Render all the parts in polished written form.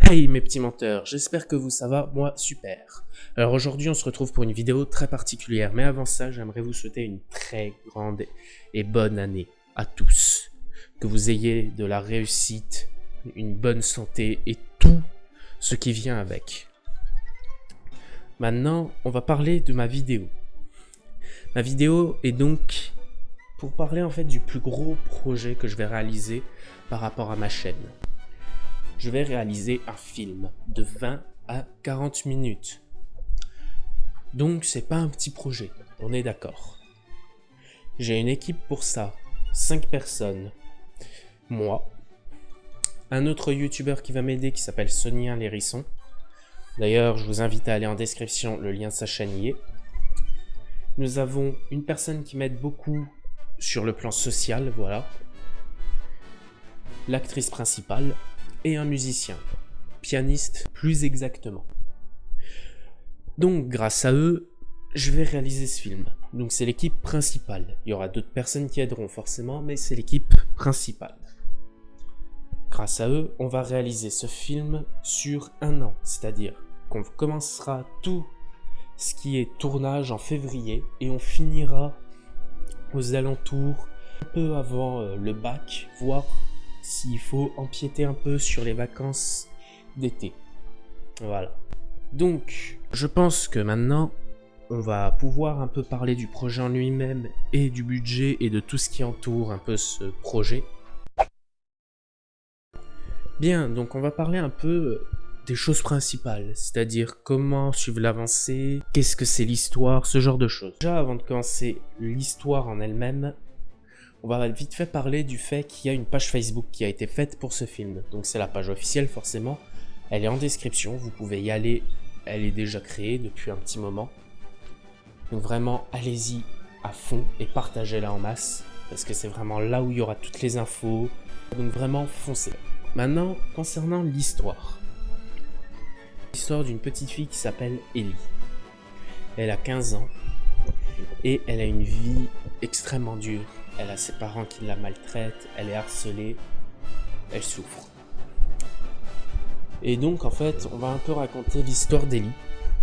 Hey mes petits menteurs, j'espère que vous ça va, moi super. Alors aujourd'hui on se retrouve pour une vidéo très particulière, mais avant ça j'aimerais vous souhaiter une très grande et bonne année à tous. Que vous ayez de la réussite, une bonne santé et tout ce qui vient avec. Maintenant on va parler de ma vidéo. Ma vidéo est donc pour parler en fait du plus gros projet que je vais réaliser par rapport à ma chaîne. Je vais réaliser un film de 20 à 40 minutes. Donc c'est pas un petit projet, on est d'accord. J'ai une équipe pour ça, 5 personnes. Moi, un autre youtubeur qui va m'aider qui s'appelle Sonien l'Hérisson. D'ailleurs, je vous invite à aller en description, le lien de sa chaîne y est. Nous avons une personne qui m'aide beaucoup sur le plan social, voilà. L'actrice principale. Et un musicien, pianiste plus exactement. Donc grâce à eux, je vais réaliser ce film. Donc c'est l'équipe principale. Il y aura d'autres personnes qui aideront forcément, mais c'est l'équipe principale. Grâce à eux, on va réaliser ce film sur un an. C'est-à-dire qu'on commencera tout ce qui est tournage en février et on finira aux alentours un peu avant le bac, voire s'il faut empiéter un peu sur les vacances d'été. Voilà. Donc, je pense que maintenant, on va pouvoir un peu parler du projet en lui-même et du budget et de tout ce qui entoure un peu ce projet. Bien, donc on va parler un peu des choses principales, c'est-à-dire comment suivre l'avancée, qu'est-ce que c'est l'histoire, ce genre de choses. Déjà, avant de commencer l'histoire en elle-même, on va vite fait parler du fait qu'il y a une page Facebook qui a été faite pour ce film. Donc c'est la page officielle forcément, elle est en description, vous pouvez y aller, elle est déjà créée depuis un petit moment. Donc vraiment allez-y à fond et partagez-la en masse, parce que c'est vraiment là où il y aura toutes les infos, donc vraiment foncez. Maintenant, concernant l'histoire. L'histoire d'une petite fille qui s'appelle Ellie. Elle a 15 ans et elle a une vie extrêmement dure. Elle a ses parents qui la maltraitent, elle est harcelée, elle souffre. Et donc en fait, on va un peu raconter l'histoire d'Ellie.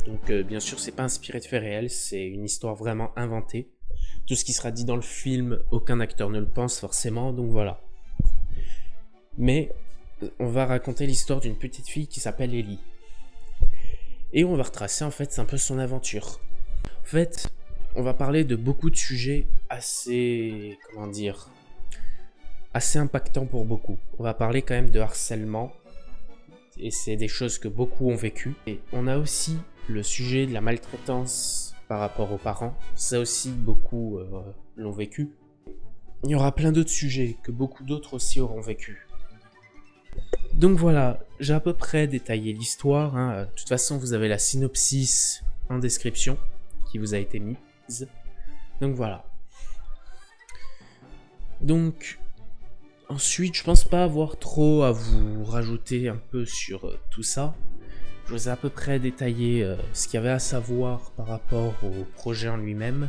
Donc bien sûr, c'est pas inspiré de faits réels, c'est une histoire vraiment inventée. Tout ce qui sera dit dans le film, aucun acteur ne le pense forcément, donc voilà. Mais on va raconter l'histoire d'une petite fille qui s'appelle Ellie. Et on va retracer en fait un peu son aventure. En fait, on va parler de beaucoup de sujets assez, assez impactants pour beaucoup. On va parler quand même de harcèlement, et c'est des choses que beaucoup ont vécues. Et on a aussi le sujet de la maltraitance par rapport aux parents, ça aussi beaucoup l'ont vécu. Il y aura plein d'autres sujets que beaucoup d'autres aussi auront vécu. Donc voilà, j'ai à peu près détaillé l'histoire, hein. De toute façon vous avez la synopsis en description qui vous a été mise. Donc voilà. Donc ensuite, je pense pas avoir trop à vous rajouter un peu sur tout ça. Je vous ai à peu près détaillé ce qu'il y avait à savoir par rapport au projet en lui-même.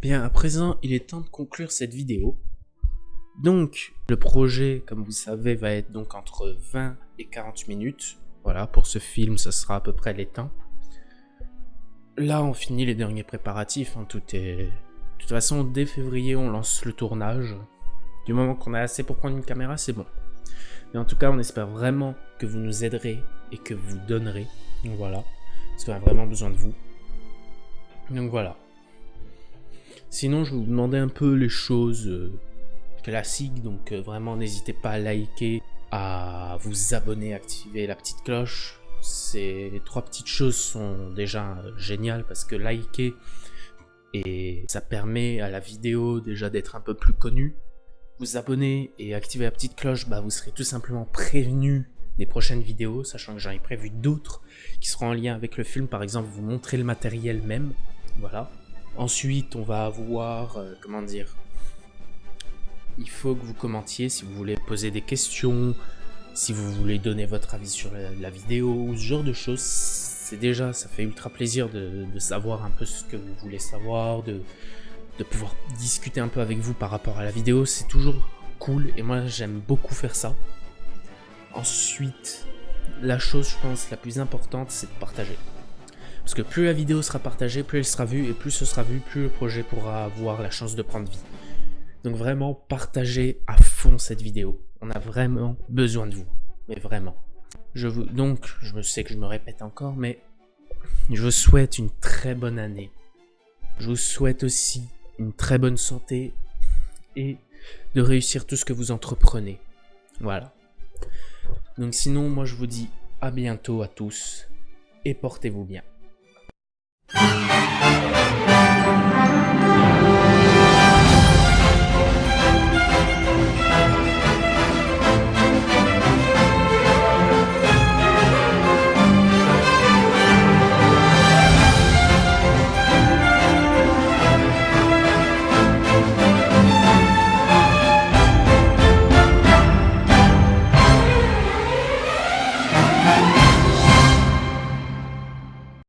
Bien, à présent, il est temps de conclure cette vidéo. Donc, le projet, comme vous savez, va être donc entre 20 et 40 minutes. Voilà, pour ce film, ça sera à peu près les temps. Là, on finit les derniers préparatifs, hein, tout est... De toute façon, dès février, on lance le tournage. Du moment qu'on a assez pour prendre une caméra, c'est bon. Mais en tout cas, on espère vraiment que vous nous aiderez et que vous donnerez. Donc voilà, parce qu'on a vraiment besoin de vous. Donc voilà. Sinon, je vais vous demander un peu les choses classiques. Donc vraiment, n'hésitez pas à liker, à vous abonner, activer la petite cloche. Ces 3 petites choses sont déjà géniales parce que liker et ça permet à la vidéo déjà d'être un peu plus connue. Vous abonner et activer la petite cloche, bah vous serez tout simplement prévenu des prochaines vidéos, sachant que j'en ai prévu d'autres qui seront en lien avec le film, par exemple vous montrer le matériel même, voilà. Ensuite on va avoir, il faut que vous commentiez si vous voulez poser des questions, si vous voulez donner votre avis sur la vidéo ou ce genre de choses. C'est déjà, ça fait ultra plaisir de savoir un peu ce que vous voulez savoir, de pouvoir discuter un peu avec vous par rapport à la vidéo. C'est toujours cool et moi j'aime beaucoup faire ça. Ensuite, la chose, je pense, la plus importante, c'est de partager. Parce que plus la vidéo sera partagée, plus elle sera vue, et plus ce sera vu, plus le projet pourra avoir la chance de prendre vie. Donc vraiment, partagez à fond cette vidéo. On a vraiment besoin de vous. Mais vraiment. Donc, je sais que je me répète encore, mais je vous souhaite une très bonne année. Je vous souhaite aussi une très bonne santé et de réussir tout ce que vous entreprenez. Voilà. Donc sinon, moi je vous dis à bientôt à tous et portez-vous bien.